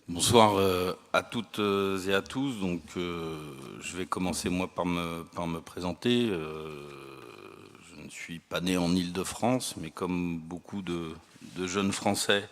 Bonsoir à toutes et à tous. Donc, je vais commencer moi par me présenter. Je ne suis pas né en Île-de-France, mais comme beaucoup de jeunes Français,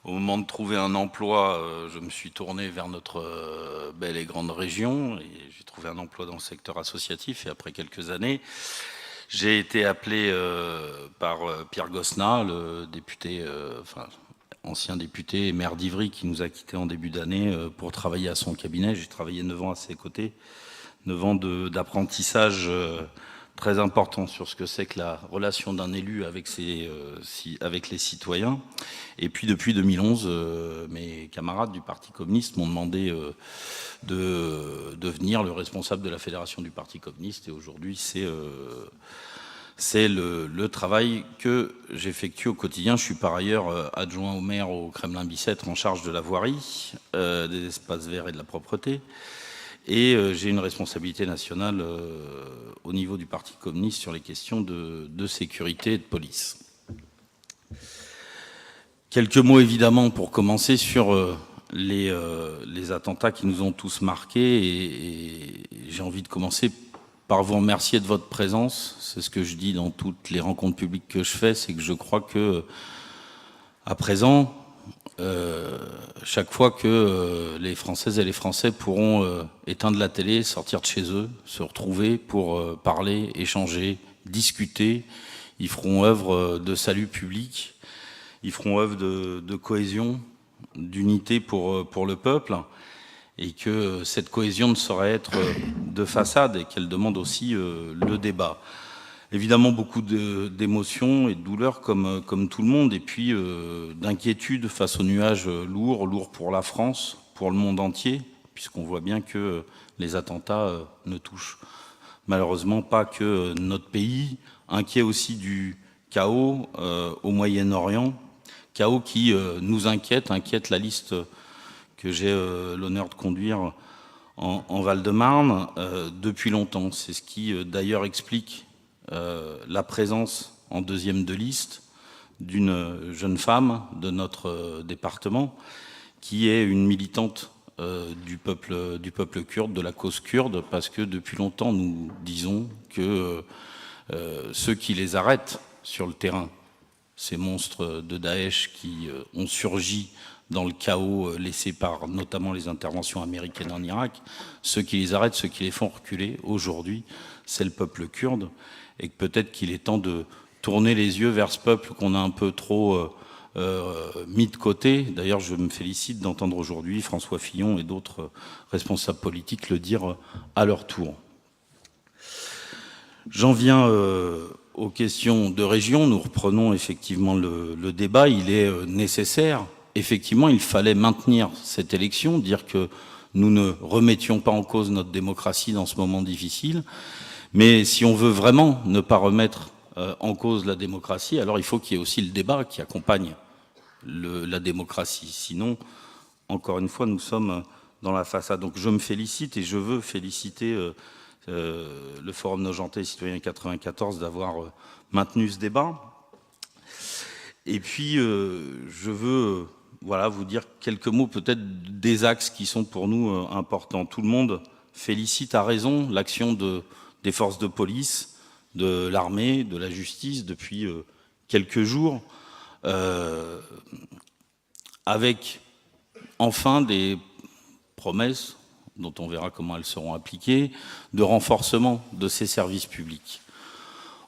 au moment de trouver un emploi, je me suis tourné vers notre belle et grande région et j'ai trouvé un emploi dans le secteur associatif. Et après quelques années, j'ai été appelé par Pierre Gosselin, le député, ancien député et maire d'Ivry qui nous a quittés en début d'année pour travailler à son cabinet. J'ai travaillé 9 ans à ses côtés, 9 ans d'apprentissage très important sur ce que c'est que la relation d'un élu avec les citoyens. Et puis depuis 2011, mes camarades du Parti communiste m'ont demandé de devenir le responsable de la fédération du Parti communiste. Et aujourd'hui, c'est le travail que j'effectue au quotidien. Je suis par ailleurs adjoint au maire au Kremlin-Bicêtre en charge de la voirie, des espaces verts et de la propreté. Et j'ai une responsabilité nationale au niveau du Parti communiste sur les questions de sécurité et de police. Quelques mots évidemment pour commencer sur les attentats qui nous ont tous marqués. Et j'ai envie de commencer par vous remercier de votre présence. C'est ce que je dis dans toutes les rencontres publiques que je fais, c'est que je crois que à présent, chaque fois que les Françaises et les Français pourront éteindre la télé, sortir de chez eux, se retrouver pour parler, échanger, discuter, ils feront œuvre de salut public, ils feront œuvre de cohésion, d'unité pour le peuple, et que cette cohésion ne saurait être de façade et qu'elle demande aussi le débat. Évidemment, beaucoup d'émotions et de douleurs comme tout le monde, et puis d'inquiétude face aux nuages lourds pour la France, pour le monde entier, puisqu'on voit bien que les attentats ne touchent malheureusement pas que notre pays, inquiet aussi du chaos au Moyen-Orient, chaos qui nous inquiète la liste que j'ai l'honneur de conduire en Val-de-Marne depuis longtemps. C'est ce qui d'ailleurs explique la présence en deuxième de liste d'une jeune femme de notre département qui est une militante du peuple kurde, de la cause kurde, parce que depuis longtemps nous disons que ceux qui les arrêtent sur le terrain, ces monstres de Daesh qui ont surgi dans le chaos laissé par notamment les interventions américaines en Irak, ceux qui les arrêtent, ceux qui les font reculer aujourd'hui, c'est le peuple kurde, et que peut-être qu'il est temps de tourner les yeux vers ce peuple qu'on a un peu trop mis de côté. D'ailleurs, je me félicite d'entendre aujourd'hui François Fillon et d'autres responsables politiques le dire à leur tour. J'en viens aux questions de région. Nous reprenons effectivement le débat. Il est nécessaire. Effectivement, il fallait maintenir cette élection, dire que nous ne remettions pas en cause notre démocratie dans ce moment difficile. Mais si on veut vraiment ne pas remettre en cause la démocratie, alors il faut qu'il y ait aussi le débat qui accompagne la démocratie. Sinon, encore une fois, nous sommes dans la façade. Donc je me félicite et je veux féliciter le Forum Nogentais Citoyens 94 d'avoir maintenu ce débat. Et puis, je veux vous dire quelques mots peut-être des axes qui sont pour nous importants. Tout le monde félicite à raison l'action des forces de police, de l'armée, de la justice depuis quelques jours, avec enfin des promesses dont on verra comment elles seront appliquées, de renforcement de ces services publics.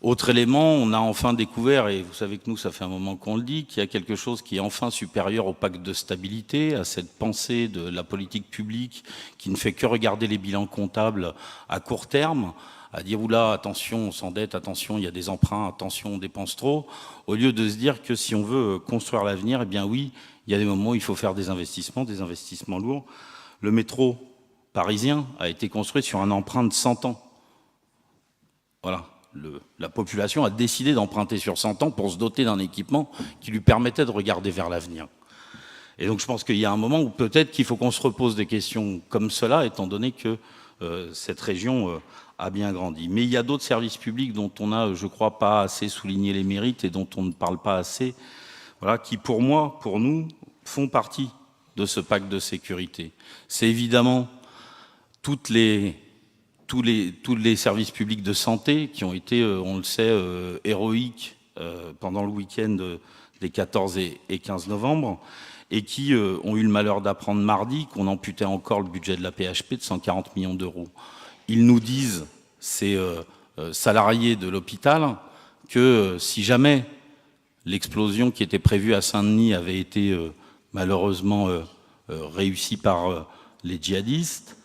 Autre élément, on a enfin découvert, et vous savez que nous, ça fait un moment qu'on le dit, qu'il y a quelque chose qui est enfin supérieur au pacte de stabilité, à cette pensée de la politique publique qui ne fait que regarder les bilans comptables à court terme, à dire oula, attention, on s'endette, attention, il y a des emprunts, attention, on dépense trop, au lieu de se dire que si on veut construire l'avenir, eh bien oui, il y a des moments où il faut faire des investissements lourds. Le métro parisien a été construit sur un emprunt de 100 ans. Voilà. La population a décidé d'emprunter sur 100 ans pour se doter d'un équipement qui lui permettait de regarder vers l'avenir. Et donc je pense qu'il y a un moment où peut-être qu'il faut qu'on se repose des questions comme cela, étant donné que cette région a bien grandi. Mais il y a d'autres services publics dont on a, je crois, pas assez souligné les mérites et dont on ne parle pas assez, voilà, qui pour moi, pour nous, font partie de ce pacte de sécurité. C'est évidemment tous les services publics de santé qui ont été, on le sait, héroïques pendant le week-end des 14 et 15 novembre, et qui ont eu le malheur d'apprendre mardi qu'on amputait encore le budget de la PHP de 140 millions d'euros. Ils nous disent, ces salariés de l'hôpital, que si jamais l'explosion qui était prévue à Saint-Denis avait été malheureusement réussie par les djihadistes,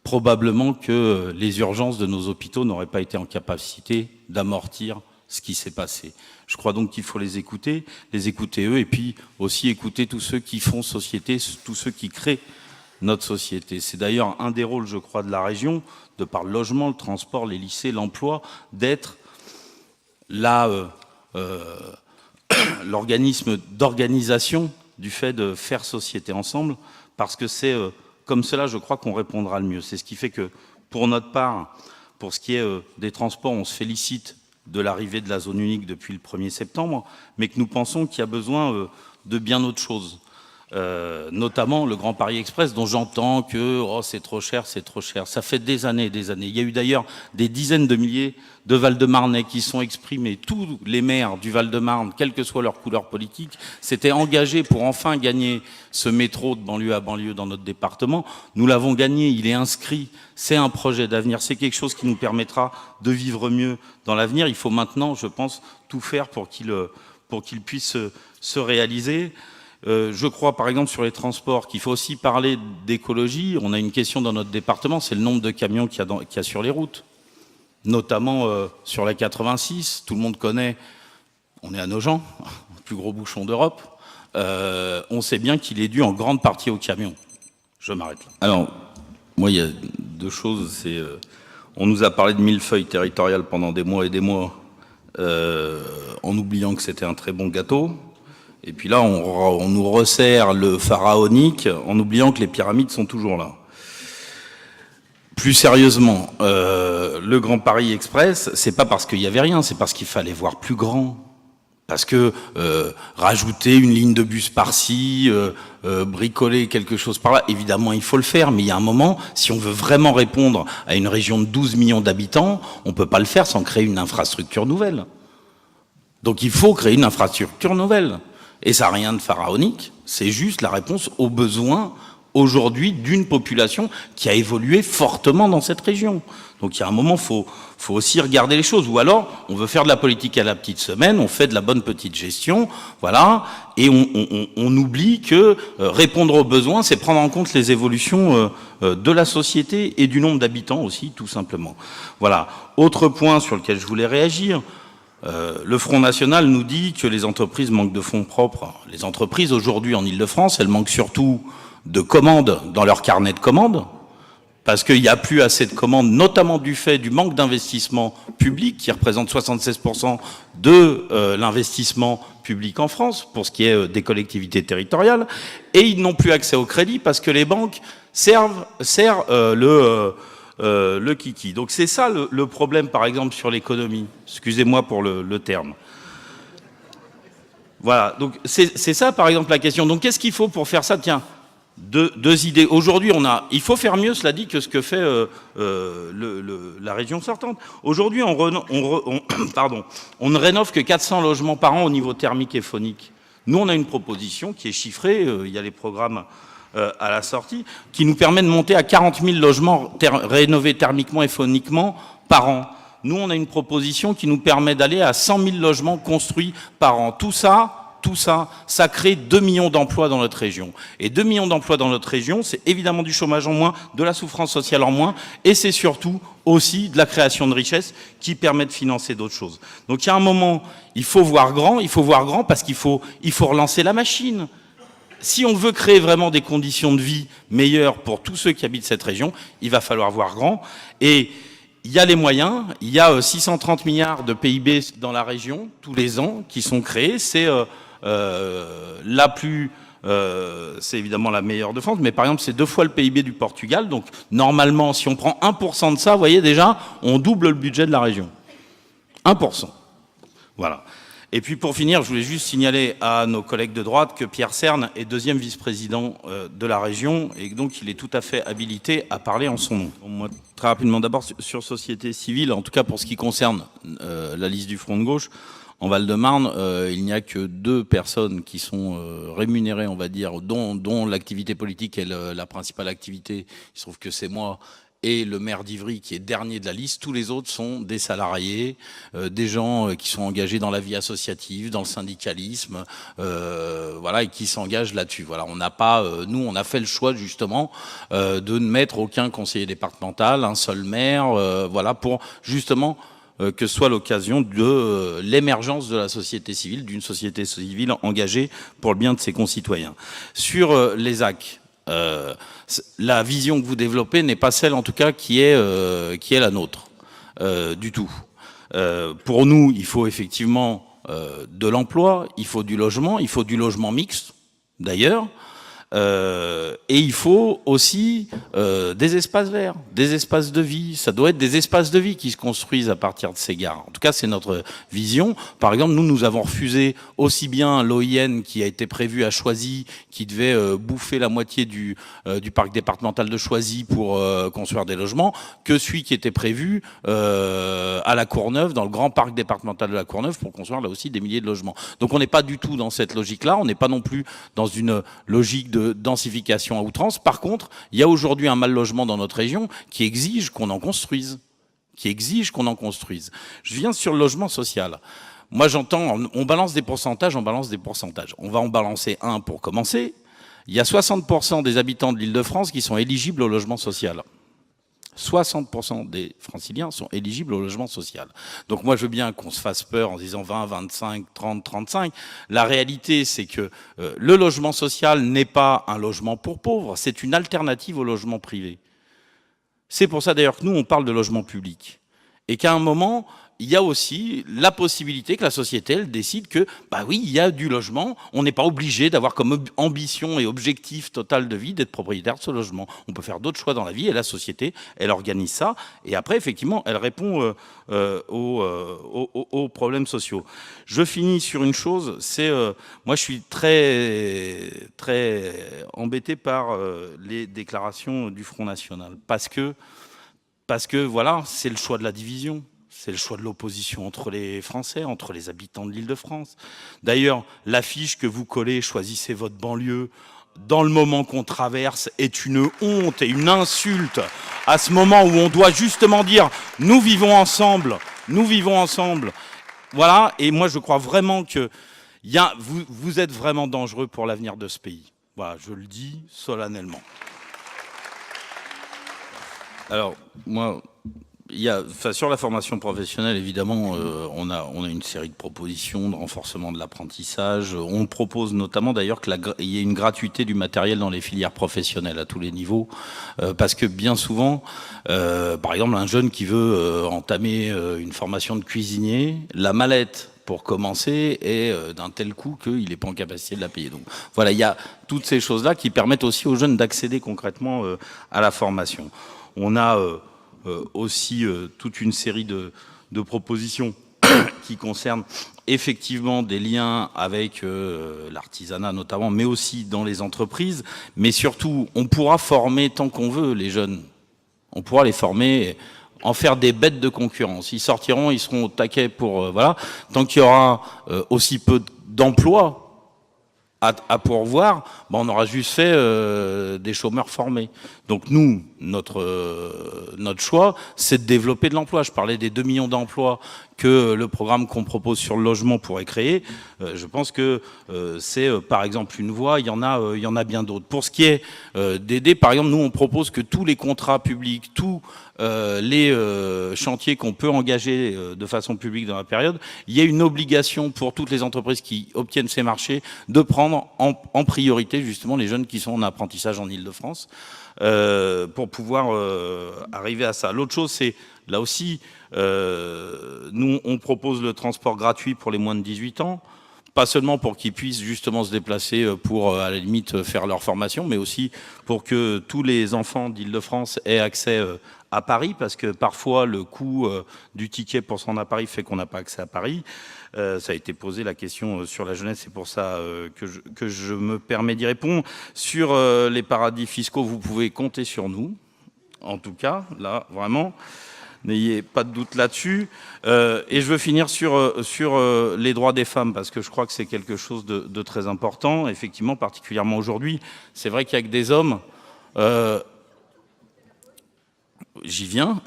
probablement que les urgences de nos hôpitaux n'auraient pas été en capacité d'amortir ce qui s'est passé. Je crois donc qu'il faut les écouter eux, et puis aussi écouter tous ceux qui font société, tous ceux qui créent notre société. C'est d'ailleurs un des rôles, je crois, de la région, de par le logement, le transport, les lycées, l'emploi, d'être l'organisme d'organisation du fait de faire société ensemble, parce que c'est comme cela, je crois, qu'on répondra le mieux. C'est ce qui fait que, pour notre part, pour ce qui est des transports, on se félicite de l'arrivée de la zone unique depuis le 1er septembre, mais que nous pensons qu'il y a besoin de bien autre chose. Notamment le Grand Paris Express, dont j'entends que oh, c'est trop cher, c'est trop cher. Ça fait des années et des années. Il y a eu d'ailleurs des dizaines de milliers de Val-de-Marnais qui sont exprimés. Tous les maires du Val-de-Marne, quelle que soit leur couleur politique, s'étaient engagés pour enfin gagner ce métro de banlieue à banlieue dans notre département. Nous l'avons gagné, il est inscrit. C'est un projet d'avenir. C'est quelque chose qui nous permettra de vivre mieux dans l'avenir. Il faut maintenant, je pense, tout faire pour qu'il puisse se réaliser. Je crois, par exemple, sur les transports, qu'il faut aussi parler d'écologie. On a une question dans notre département, c'est le nombre de camions qu'il y a sur les routes, notamment sur la 86. Tout le monde connaît, on est à Nogent, le plus gros bouchon d'Europe. On sait bien qu'il est dû en grande partie aux camions. Je m'arrête là. Alors, moi, il y a deux choses. On nous a parlé de millefeuille territorial pendant des mois et des mois, en oubliant que c'était un très bon gâteau. Et puis là, on nous resserre le pharaonique en oubliant que les pyramides sont toujours là. Plus sérieusement, le Grand Paris Express, c'est pas parce qu'il y avait rien, c'est parce qu'il fallait voir plus grand. Parce que rajouter une ligne de bus par-ci, bricoler quelque chose par-là, évidemment il faut le faire, mais il y a un moment, si on veut vraiment répondre à une région de 12 millions d'habitants, on peut pas le faire sans créer une infrastructure nouvelle. Donc il faut créer une infrastructure nouvelle. Et ça n'a rien de pharaonique, c'est juste la réponse aux besoins aujourd'hui d'une population qui a évolué fortement dans cette région. Donc il y a un moment, faut aussi regarder les choses. Ou alors, on veut faire de la politique à la petite semaine, on fait de la bonne petite gestion, voilà, et on oublie que répondre aux besoins, c'est prendre en compte les évolutions de la société et du nombre d'habitants aussi, tout simplement. Voilà. Autre point sur lequel je voulais réagir. Le Front National nous dit que les entreprises manquent de fonds propres. Les entreprises, aujourd'hui, en Ile-de-France, elles manquent surtout de commandes dans leur carnet de commandes, parce qu'il n'y a plus assez de commandes, notamment du fait du manque d'investissement public, qui représente 76% de l'investissement public en France, pour ce qui est des collectivités territoriales, et ils n'ont plus accès au crédit, parce que les banques servent le kiki. Donc c'est ça le problème, par exemple, sur l'économie. Excusez-moi pour le terme. Voilà, donc c'est ça, par exemple, la question. Donc qu'est-ce qu'il faut pour faire ça? Tiens, deux idées. Aujourd'hui, il faut faire mieux, cela dit, que ce que fait la région sortante. Aujourd'hui, on ne rénove que 400 logements par an au niveau thermique et phonique. Nous, on a une proposition qui est chiffrée, il y a les programmes à la sortie, qui nous permet de monter à 40 000 logements rénovés thermiquement et phoniquement par an. Nous, on a une proposition qui nous permet d'aller à 100 000 logements construits par an. Tout ça, ça crée 2 millions d'emplois dans notre région. Et 2 millions d'emplois dans notre région, c'est évidemment du chômage en moins, de la souffrance sociale en moins, et c'est surtout aussi de la création de richesses qui permet de financer d'autres choses. Donc il y a un moment, il faut voir grand parce qu'il faut relancer la machine. Si on veut créer vraiment des conditions de vie meilleures pour tous ceux qui habitent cette région, il va falloir voir grand. Et il y a les moyens, il y a 630 milliards de PIB dans la région tous les ans qui sont créés. C'est c'est évidemment la meilleure de France, mais par exemple c'est 2 fois le PIB du Portugal. Donc normalement, si on prend 1% de ça, vous voyez déjà, on double le budget de la région. 1%. Voilà. Et puis pour finir, je voulais juste signaler à nos collègues de droite que Pierre Cerne est deuxième vice-président de la région et donc il est tout à fait habilité à parler en son nom. Moi, très rapidement, d'abord sur société civile, en tout cas pour ce qui concerne la liste du Front de gauche, en Val-de-Marne, il n'y a que 2 personnes qui sont rémunérées, on va dire, dont l'activité politique est la principale activité. Il se trouve que c'est moi et le maire d'Ivry qui est dernier de la liste. Tous les autres sont des salariés, des gens qui sont engagés dans la vie associative, dans le syndicalisme, voilà, et qui s'engagent là-dessus. Voilà, on n'a pas, nous, on a fait le choix justement de ne mettre aucun conseiller départemental, un seul maire, voilà, pour justement que ce soit l'occasion de l'émergence de la société civile, d'une société civile engagée pour le bien de ses concitoyens. Sur les AC, la vision que vous développez n'est pas celle, en tout cas, qui est la nôtre, du tout. Pour nous, il faut effectivement de l'emploi, il faut du logement mixte, d'ailleurs, et il faut aussi des espaces verts, des espaces de vie. Ça doit être des espaces de vie qui se construisent à partir de ces gares. En tout cas, c'est notre vision. Par exemple, nous avons refusé aussi bien l'OIN qui a été prévu à Choisy, qui devait bouffer la moitié du parc départemental de Choisy pour construire des logements, que celui qui était prévu à la Courneuve, dans le grand parc départemental de la Courneuve, pour construire là aussi des milliers de logements. Donc on n'est pas du tout dans cette logique-là. On n'est pas non plus dans une logique de densification à outrance. Par contre, il y a aujourd'hui un mal logement dans notre région qui exige qu'on en construise. Je viens sur le logement social. Moi, j'entends, on balance des pourcentages. On va en balancer un pour commencer. Il y a 60% des habitants de l'Île-de-France qui sont éligibles au logement social. 60% des franciliens sont éligibles au logement social. Donc moi, je veux bien qu'on se fasse peur en disant 20, 25, 30, 35. La réalité, c'est que le logement social n'est pas un logement pour pauvres, c'est une alternative au logement privé. C'est pour ça d'ailleurs que nous, on parle de logement public. Et qu'à un moment, il y a aussi la possibilité que la société, elle décide que, bah oui, il y a du logement, on n'est pas obligé d'avoir comme ambition et objectif total de vie d'être propriétaire de ce logement. On peut faire d'autres choix dans la vie et la société, elle organise ça. Et après, effectivement, elle répond aux problèmes sociaux. Je finis sur une chose, c'est, moi je suis très embêté par les déclarations du Front National. Parce que voilà, c'est le choix de la division. C'est le choix de l'opposition entre les Français, entre les habitants de l'Île-de-France. D'ailleurs, l'affiche que vous collez, choisissez votre banlieue, dans le moment qu'on traverse, est une honte et une insulte à ce moment où on doit justement dire « nous vivons ensemble ». Voilà, et moi je crois vraiment que vous êtes vraiment dangereux pour l'avenir de ce pays. Voilà, je le dis solennellement. Alors, moi... sur la formation professionnelle, évidemment, on a une série de propositions de renforcement de l'apprentissage. On propose notamment d'ailleurs qu'il y ait une gratuité du matériel dans les filières professionnelles à tous les niveaux, parce que bien souvent, par exemple, un jeune qui veut entamer une formation de cuisinier, la mallette pour commencer est d'un tel coût qu'il n'est pas en capacité de la payer. Donc voilà, il y a toutes ces choses-là qui permettent aussi aux jeunes d'accéder concrètement à la formation. On a aussi toute une série de propositions qui concernent effectivement des liens avec l'artisanat notamment, mais aussi dans les entreprises. Mais surtout, on pourra former tant qu'on veut les jeunes. On pourra les former, en faire des bêtes de concurrence. Ils sortiront, ils seront au taquet pour... voilà. Tant qu'il y aura aussi peu d'emplois à pourvoir, on aura juste fait des chômeurs formés. Donc nous, notre choix, c'est de développer de l'emploi. Je parlais des 2 millions d'emplois que le programme qu'on propose sur le logement pourrait créer. Je pense que c'est par exemple une voie, il y en a bien d'autres. Pour ce qui est d'aider, par exemple, nous on propose que tous les contrats publics, tous les chantiers qu'on peut engager de façon publique dans la période, il y a une obligation pour toutes les entreprises qui obtiennent ces marchés de prendre en priorité justement les jeunes qui sont en apprentissage en Île-de-France pour pouvoir arriver à ça. L'autre chose, c'est là aussi, nous on propose le transport gratuit pour les moins de 18 ans, pas seulement pour qu'ils puissent justement se déplacer pour, à la limite, faire leur formation, mais aussi pour que tous les enfants d'Île-de-France aient accès à Paris, parce que parfois le coût du ticket pour se rendre à Paris fait qu'on n'a pas accès à Paris. Ça a été posé la question sur la jeunesse, c'est pour ça que je me permets d'y répondre. Sur les paradis fiscaux, vous pouvez compter sur nous, en tout cas, là, vraiment. N'ayez pas de doute là-dessus. Et je veux finir sur les droits des femmes, parce que je crois que c'est quelque chose de très important, effectivement, particulièrement aujourd'hui. C'est vrai qu'il n'y a que des hommes. J'y viens.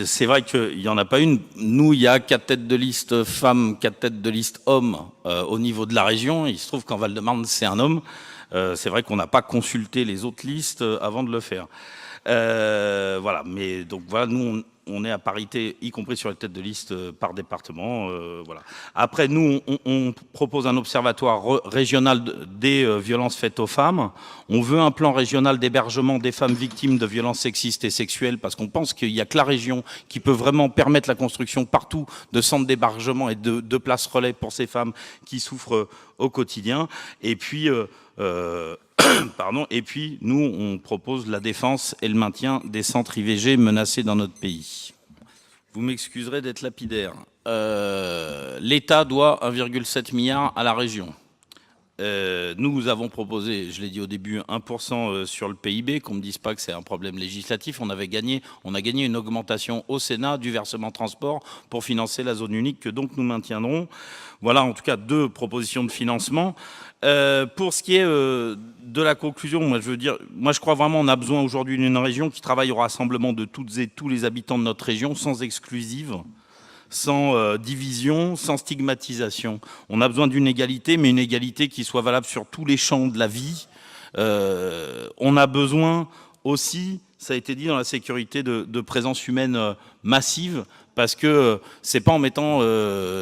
C'est vrai qu'il n'y en a pas une. Nous, il y a 4 têtes de liste femmes, 4 têtes de liste hommes au niveau de la région. Il se trouve qu'en Val-de-Marne, c'est un homme. C'est vrai qu'on n'a pas consulté les autres listes avant de le faire. Voilà, mais donc voilà, nous on est à parité, y compris sur les têtes de liste par département. Voilà. Après, nous on propose un observatoire régional des violences faites aux femmes. On veut un plan régional d'hébergement des femmes victimes de violences sexistes et sexuelles, parce qu'on pense qu'il n'y a que la région qui peut vraiment permettre la construction partout de centres d'hébergement et de places relais pour ces femmes qui souffrent au quotidien. Et puis pardon. Et puis, nous, on propose la défense et le maintien des centres IVG menacés dans notre pays. Vous m'excuserez d'être lapidaire. L'État doit 1,7 milliard à la région. Nous avons proposé, je l'ai dit au début, 1% sur le PIB, qu'on ne me dise pas que c'est un problème législatif. On a gagné une augmentation au Sénat du versement transport pour financer la zone unique, que donc nous maintiendrons. Voilà en tout cas 2 propositions de financement. Pour ce qui est de la conclusion, moi je crois vraiment qu'on a besoin aujourd'hui d'une région qui travaille au rassemblement de toutes et tous les habitants de notre région, sans exclusive, sans division, sans stigmatisation. On a besoin d'une égalité, mais une égalité qui soit valable sur tous les champs de la vie. On a besoin aussi, ça a été dit, dans la sécurité de présence humaine massive, parce que c'est pas en mettant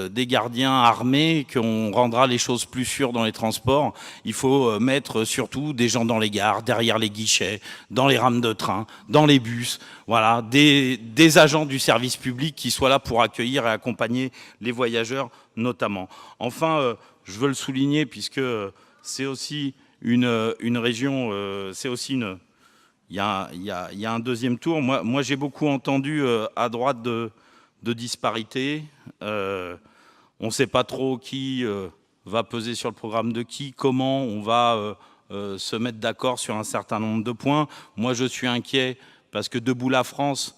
des gardiens armés qu'on rendra les choses plus sûres dans les transports. Il faut mettre surtout des gens dans les gares, derrière les guichets, dans les rames de train, dans les bus, voilà, des agents du service public qui soient là pour accueillir et accompagner les voyageurs notamment. Enfin, je veux le souligner, puisque c'est aussi une région, c'est aussi une... Il y a un deuxième tour. Moi j'ai beaucoup entendu à droite de disparités. On ne sait pas trop qui va peser sur le programme de qui, comment on va se mettre d'accord sur un certain nombre de points. Moi, je suis inquiet parce que Debout la France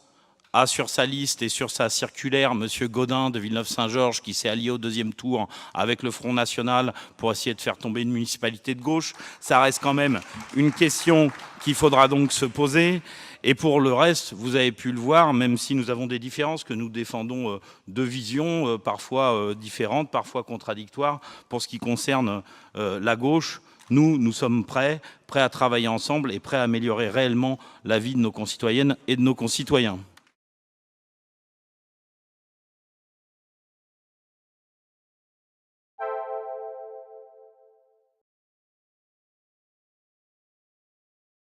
a sur sa liste et sur sa circulaire M. Gaudin de Villeneuve-Saint-Georges, qui s'est allié au 2e tour avec le Front National pour essayer de faire tomber une municipalité de gauche. Ça reste quand même une question qu'il faudra donc se poser. Et pour le reste, vous avez pu le voir, même si nous avons des différences, que nous défendons 2 visions parfois différentes, parfois contradictoires. Pour ce qui concerne la gauche, nous sommes prêts à travailler ensemble et prêts à améliorer réellement la vie de nos concitoyennes et de nos concitoyens.